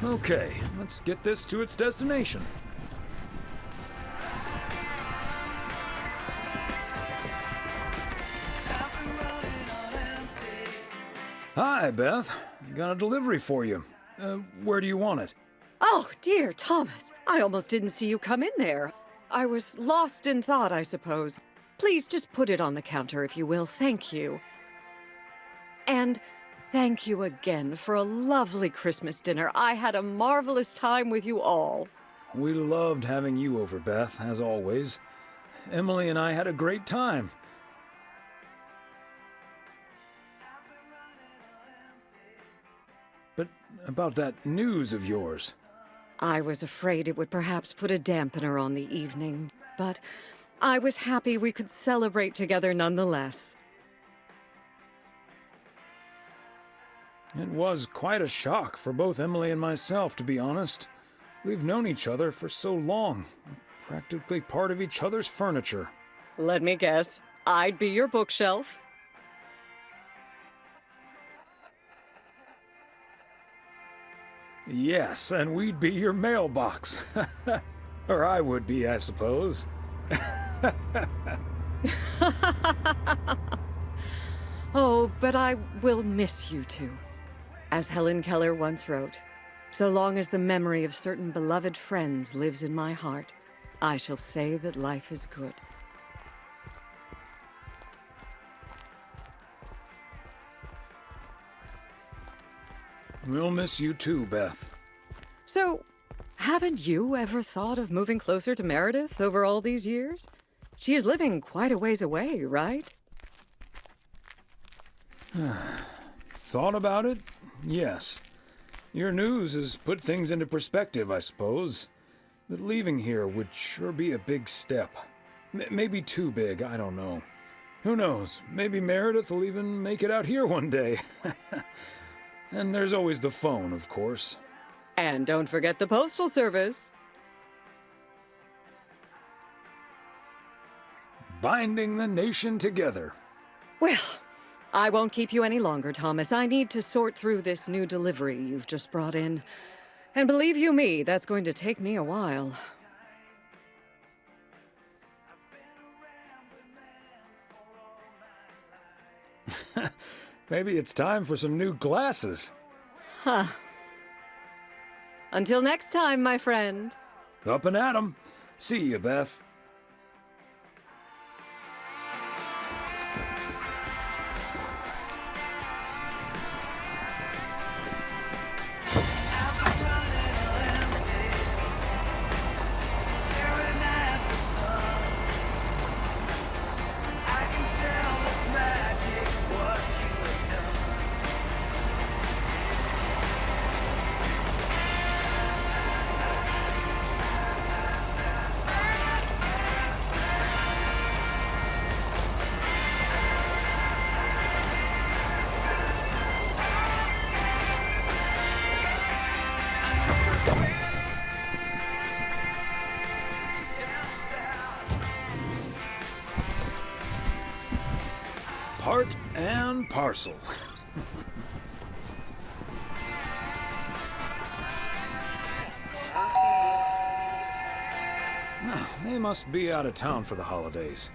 Okay, let's get this to its destination. Hi, Beth. Got a delivery for you. Where do you want it? Oh, dear Thomas, I almost didn't see you come in there. I was lost in thought, I suppose. Please just put it on the counter, if you will. Thank you. And thank you again for a lovely Christmas dinner. I had a marvelous time with you all. We loved having you over, Beth, as always. Emily and I had a great time. But about that news of yours. I was afraid it would perhaps put a dampener on the evening, but I was happy we could celebrate together nonetheless. It was quite a shock for both Emily and myself, to be honest. We've known each other for so long, practically part of each other's furniture. Let me guess, I'd be your bookshelf. Yes, and we'd be your mailbox. Or I would be, I suppose. Oh, but I will miss you two. As Helen Keller once wrote, so long as the memory of certain beloved friends lives in my heart, I shall say that life is good. We'll miss you too, Beth. So, haven't you ever thought of moving closer to Meredith over all these years? She is living quite a ways away, right? Thought about it? Yes. Your news has put things into perspective, I suppose. But leaving here would sure be a big step. Maybe too big, I don't know. Who knows? Maybe Meredith will even make it out here one day. And there's always the phone, of course. And don't forget the postal service. Binding the nation together. Well, I won't keep you any longer, Thomas. I need to sort through this new delivery you've just brought in. And believe you me, that's going to take me a while. Maybe it's time for some new glasses. Huh. Until next time, my friend. Up and at 'em. See you, Beth. Part and parcel. They must be out of town for the holidays.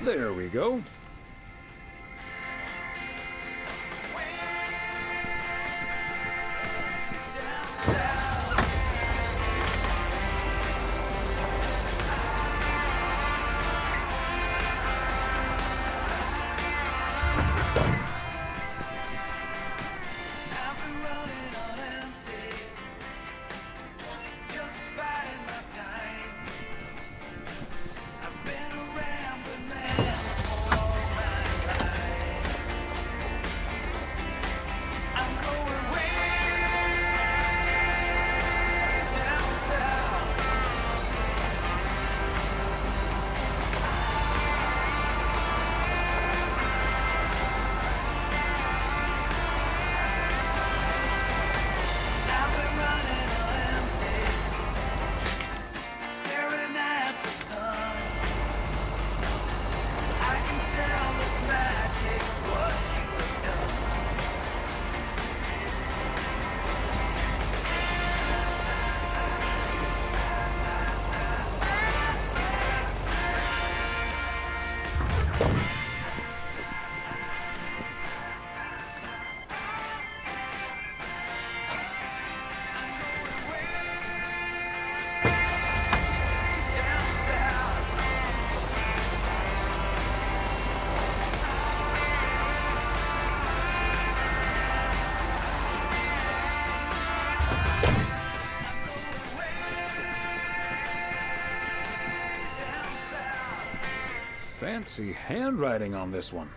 There we go. Fancy handwriting on this one.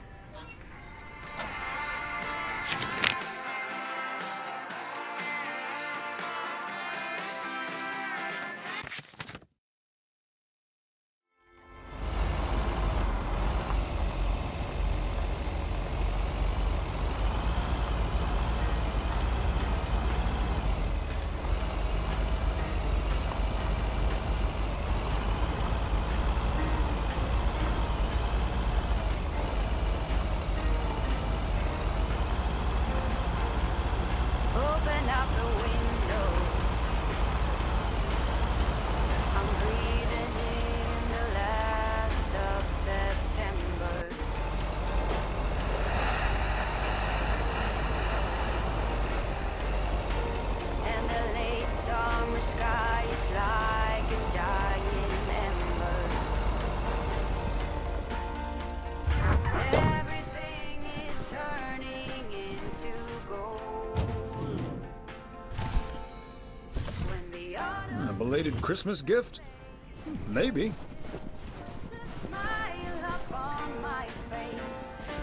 Open up the window. I'm breathing in the last of September. And the late summer sky is like a giant ember. Everything is turning into gold. When the autumn A belated Christmas gift? Maybe. smile up on my face,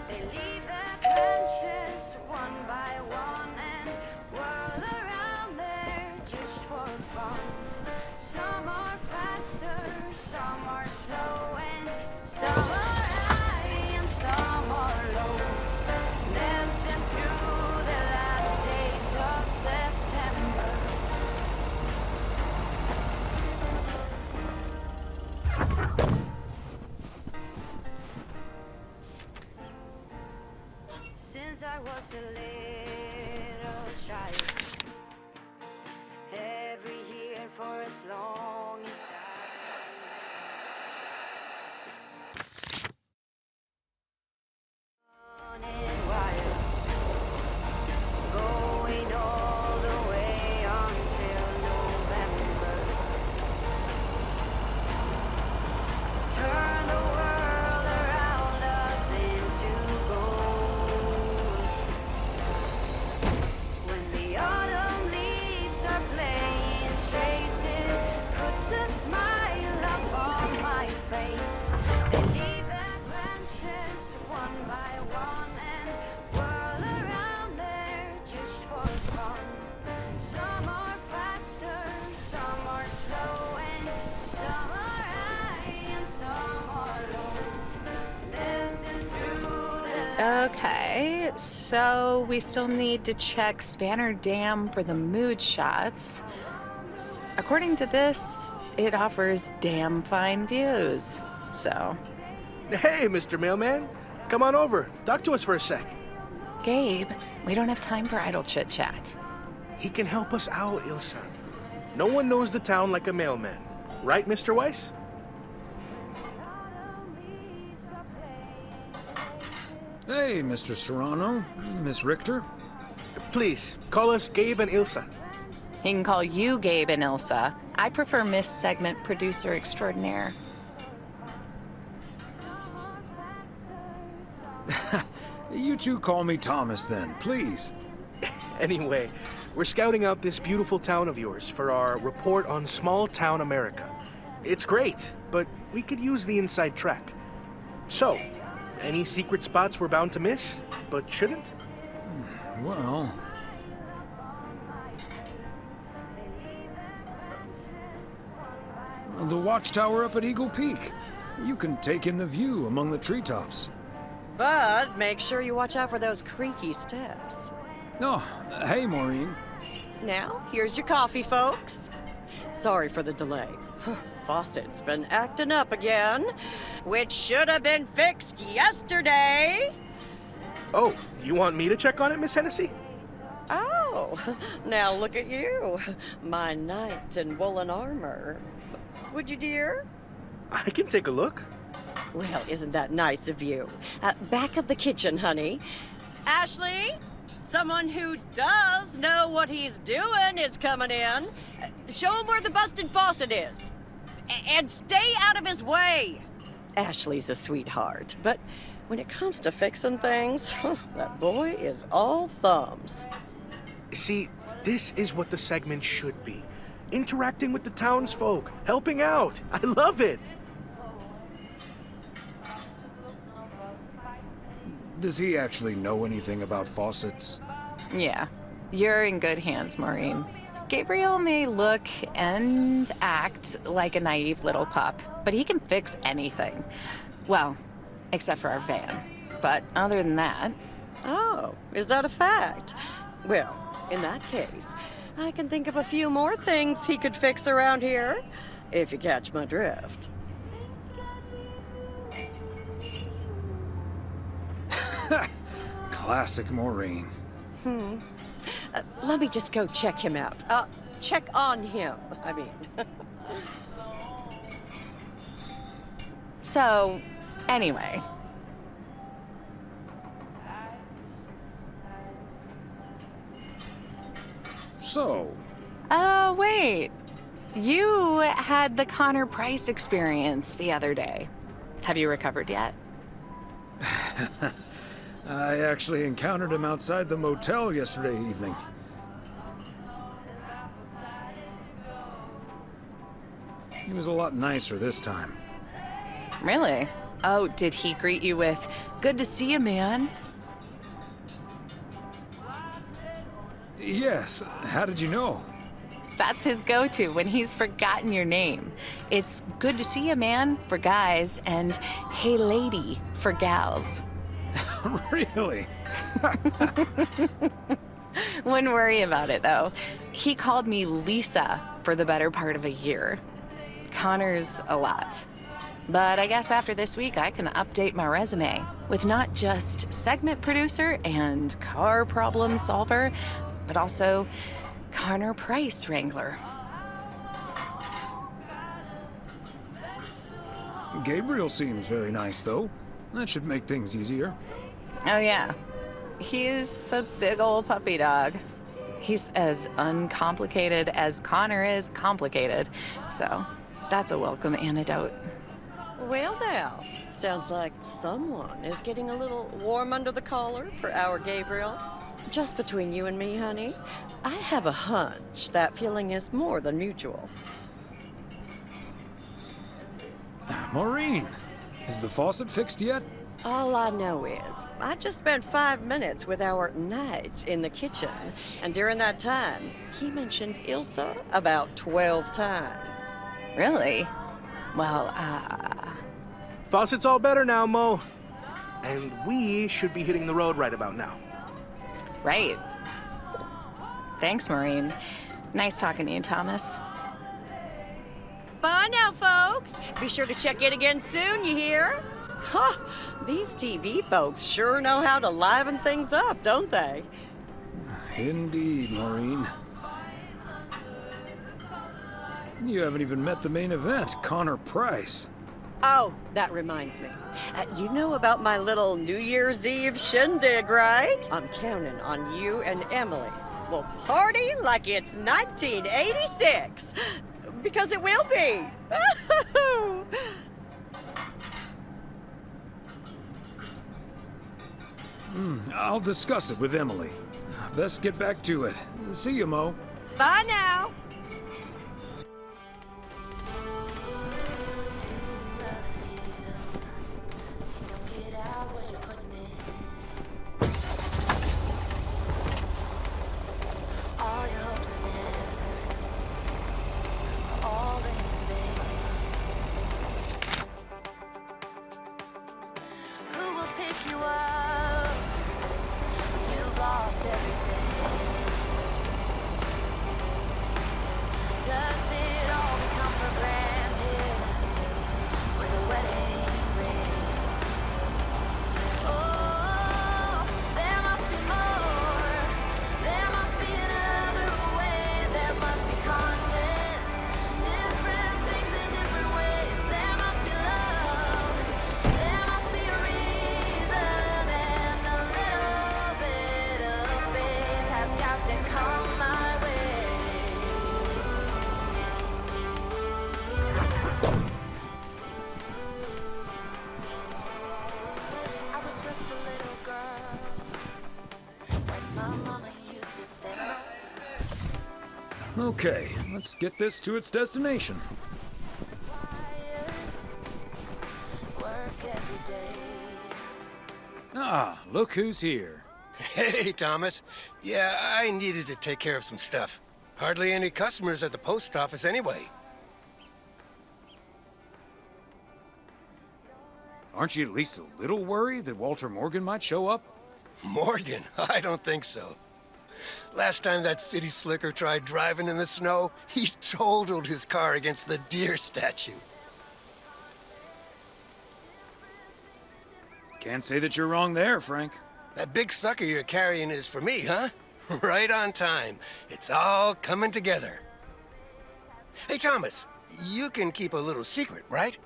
they leave their branches one by one and whirl around there just for fun. Some are faster, some are slow, and some are high and some are low. Dancing through the last days of September. Since I was a little child, every year for as long as running wild, going all the way until November. Turn the world around us into gold. When the autumn leaves are playing chases, puts a smile up on my face. They leave their branches one by one and whirl around there just for fun. Some are faster, some are slow, and some are high and some are low. Dancing through the Okay, so we still need to check Spanner Dam for the mood shots. According to this, it offers damn fine views. So, Hey, Mr. Mailman. Come on over. Talk to us for a sec. Gabe, we don't have time for idle chit chat. He can help us out, Ilsa. No one knows the town like a mailman. Right, Mr. Weiss? Hey, Mr. Serrano, Miss Richter. Please, call us Gabe and Ilsa. He can call you Gabe and Ilsa. I prefer Miss Segment Producer Extraordinaire. You two call me Thomas then, please. Anyway, we're scouting out this beautiful town of yours for our report on small town America. It's great, but we could use the inside track. So, any secret spots we're bound to miss, but shouldn't? Well, the watchtower up at Eagle Peak. You can take in the view among the treetops. But make sure you watch out for those creaky steps. Oh, hey, Maureen. Now, here's your coffee, folks. Sorry for the delay. Faucet's been acting up again, which should have been fixed yesterday. Oh, you want me to check on it, Miss Hennessy? Oh, now look at you, my knight in woolen armor. Would you, dear? I can take a look. Well, isn't that nice of you? Back of the kitchen, honey. Ashley, someone who does know what he's doing is coming in. Show him where the busted faucet is. And stay out of his way. Ashley's a sweetheart, but when it comes to fixing things, that boy is all thumbs. See, this is what the segment should be. Interacting with the townsfolk, helping out. I love it. Does he actually know anything about faucets? Yeah, you're in good hands, Maureen. Gabriel may look and act like a naive little pup, but he can fix anything. Well, except for our van. But other than that... Oh, is that a fact? Well, in that case, I can think of a few more things he could fix around here, if you catch my drift. Classic Maureen. Let me just go check him out. Check on him, I mean. So, anyway. So, Oh, wait. You had the Connor Price experience the other day. Have you recovered yet? I actually encountered him outside the motel yesterday evening. He was a lot nicer this time. Really? Oh, did he greet you with, "Good to see you, man"? Yes, how did you know? That's his go-to when he's forgotten your name. It's "Good to see you, man" for guys and "Hey, lady" for gals. Really? Wouldn't worry about it, though. He called me Lisa for the better part of a year. Connor's a lot. But I guess after this week, I can update my resume with not just segment producer and car problem solver, but also Connor Price wrangler. Gabriel seems very nice, though. That should make things easier. Oh, yeah. He's a big old puppy dog. He's as uncomplicated as Connor is complicated. So that's a welcome antidote. Well now, sounds like someone is getting a little warm under the collar for our Gabriel. Just between you and me, honey, I have a hunch that feeling is more than mutual. Maureen, is the faucet fixed yet? All I know is, I just spent 5 minutes with our knight in the kitchen, and during that time, he mentioned Ilsa about 12 times. Really? Well, Faucet's all better now, Mo. And we should be hitting the road right about now. right. Thanks, Maureen. Nice talking to you, Thomas. Bye now, folks. Be sure to check in again soon, you hear? Huh, these TV folks sure know how to liven things up, don't they? Indeed, Maureen. You haven't even met the main event, Connor Price. Oh, that reminds me. You know about my little New Year's Eve shindig, right? I'm counting on you and Emily. We'll party like it's 1986. Because it will be. I'll discuss it with Emily. Best get back to it. See you, Mo. Bye now. All your hopes are never all in vain. Who will pick you up? You've lost everything. Does it all become for granted with a wedding ring? Oh, there must be more. There must be another way. There must be conscience. Different things in different ways. There must be love. There must be a reason, and a little bit of faith has got to come my way. I was just a little girl when my mama used to say, Okay, let's get this to its destination. work every day. Ah, look who's here. Hey, Thomas. Yeah, I needed to take care of some stuff. Hardly any customers at the post office anyway. Aren't you at least a little worried that Walter Morgan might show up? Morgan? I don't think so. Last time that city slicker tried driving in the snow, he totaled his car against the deer statue. Can't say that you're wrong there, Frank. That big sucker you're carrying is for me, huh? Right on time. It's all coming together. Hey, Thomas, you can keep a little secret, right?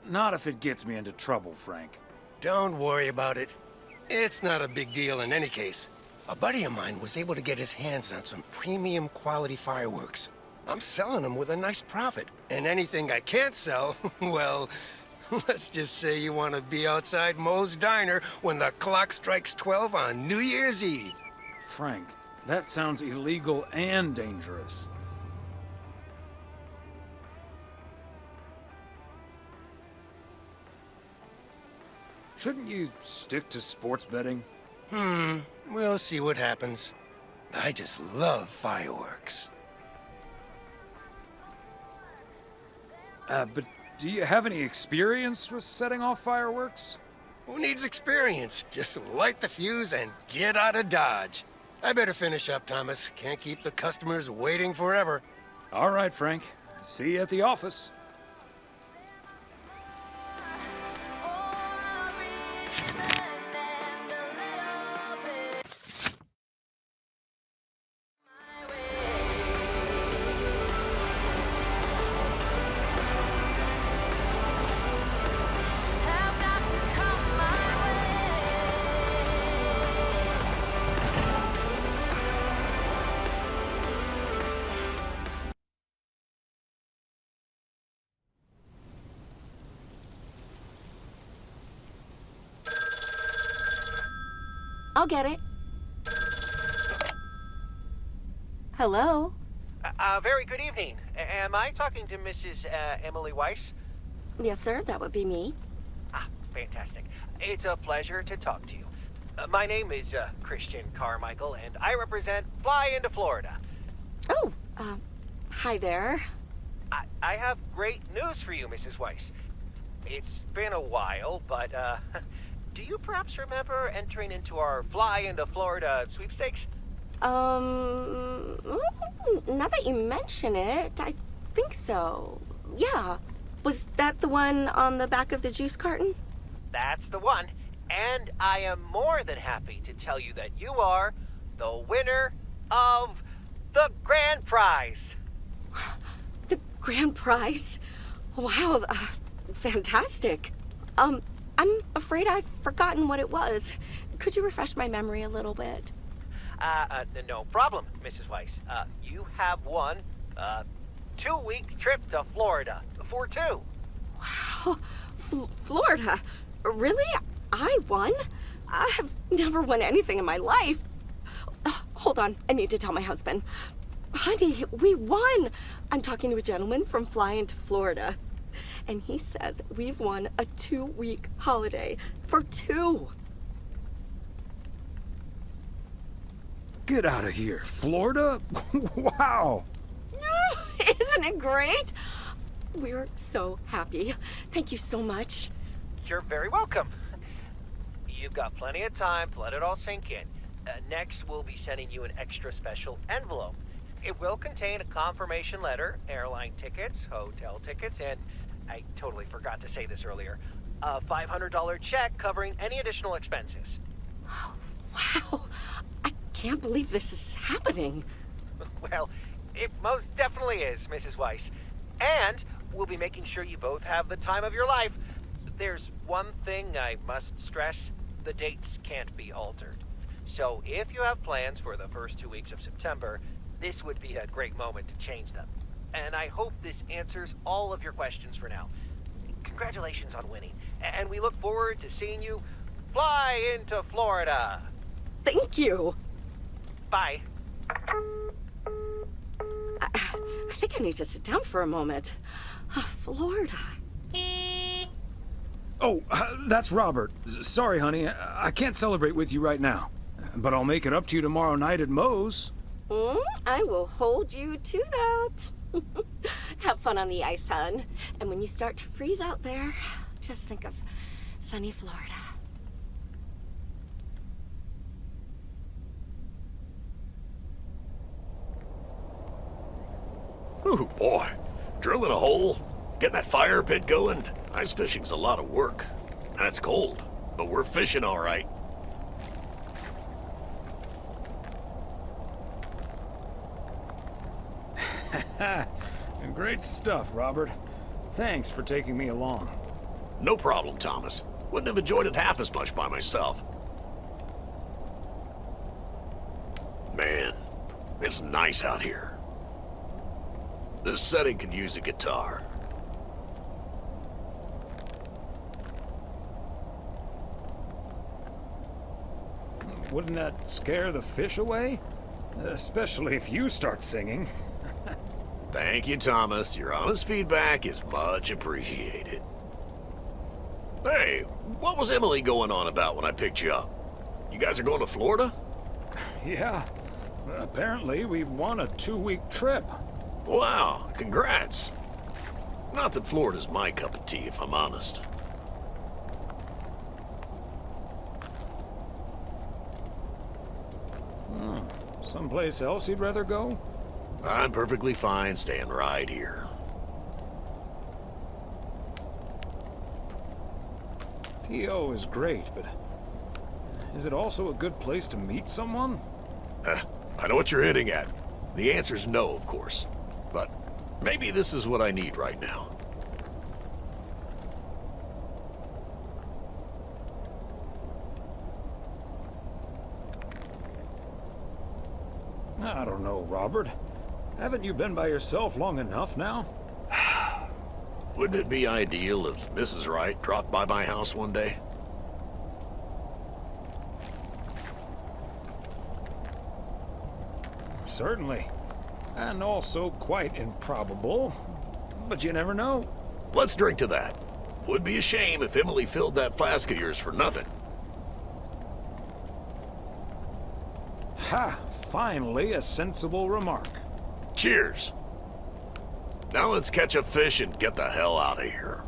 Not if it gets me into trouble, Frank. Don't worry about it. It's not a big deal in any case. A buddy of mine was able to get his hands on some premium quality fireworks. I'm selling them with a nice profit. And anything I can't sell, well, let's just say you want to be outside Moe's Diner when the clock strikes 12 on New Year's Eve. Frank, that sounds illegal and dangerous. Shouldn't you stick to sports betting? We'll see what happens. I just love fireworks. But do you have any experience with setting off fireworks? Who needs experience? Just light the fuse and get out of Dodge. I better finish up, Thomas. Can't keep the customers waiting forever. All right, Frank. See you at the office. I'll get it. Hello? Very good evening. Am I talking to Mrs. Emily Weiss? Yes, sir, that would be me. Ah, fantastic. It's a pleasure to talk to you. My name is Christian Carmichael, and I represent Fly into Florida. Oh, hi there. I have great news for you, Mrs. Weiss. It's been a while, but, do you perhaps remember entering into our Fly into Florida sweepstakes? Now that you mention it, I think so. Yeah. Was that the one on the back of the juice carton? That's the one. And I am more than happy to tell you that you are the winner of the grand prize. The grand prize? Wow, fantastic. I'm afraid I've forgotten what it was. Could you refresh my memory a little bit? No problem, Mrs. Weiss. You have won a 2-week trip to Florida for two. Wow, Florida? Really? I won? I have never won anything in my life. Hold on, I need to tell my husband. Honey, we won! I'm talking to a gentleman from Fly into Florida. And he says we've won a 2-week holiday for two. Get out of here. Florida? Wow. Isn't it great? We're so happy. Thank you so much. You're very welcome. You've got plenty of time to let it all sink in. Next, we'll be sending you an extra special envelope. It will contain a confirmation letter, airline tickets, hotel tickets, and I totally forgot to say this earlier, a $500 check covering any additional expenses. Wow, I can't believe this is happening. Well, it most definitely is, Mrs. Weiss. And we'll be making sure you both have the time of your life. There's one thing I must stress. The dates can't be altered. So if you have plans for the first 2 weeks of September, this would be a great moment to change them. And I hope this answers all of your questions for now. Congratulations on winning. And we look forward to seeing you fly into Florida. Thank you. Bye. I think I need to sit down for a moment. Florida. Oh, that's Robert. Sorry, honey. I can't celebrate with you right now. But I'll make it up to you tomorrow night at Moe's. I will hold you to that. Have fun on the ice, hon. And when you start to freeze out there, just think of sunny Florida. Ooh, boy. Drilling a hole, getting that fire pit going. Ice fishing's a lot of work. And it's cold, but we're fishing all right. Great stuff, Robert. Thanks for taking me along. No problem, Thomas. Wouldn't have enjoyed it half as much by myself. Man, it's nice out here. This setting could use a guitar. Wouldn't that scare the fish away? Especially if you start singing. Thank you, Thomas. Your honest feedback is much appreciated. Hey, what was Emily going on about when I picked you up? You guys are going to Florida? Yeah. Apparently, we won a 2-week trip. Wow, congrats. Not that Florida's my cup of tea, if I'm honest. Someplace else you'd rather go? I'm perfectly fine staying right here. P.O. is great, but is it also a good place to meet someone? I know what you're hitting at. The answer's no, of course. But maybe this is what I need right now. I don't know, Robert. Haven't you been by yourself long enough now? Wouldn't it be ideal if Mrs. Wright dropped by my house one day? Certainly. And also quite improbable. But you never know. Let's drink to that. Would be a shame if Emily filled that flask of yours for nothing. Ha! Finally, a sensible remark. Cheers. Now let's catch a fish and get the hell out of here.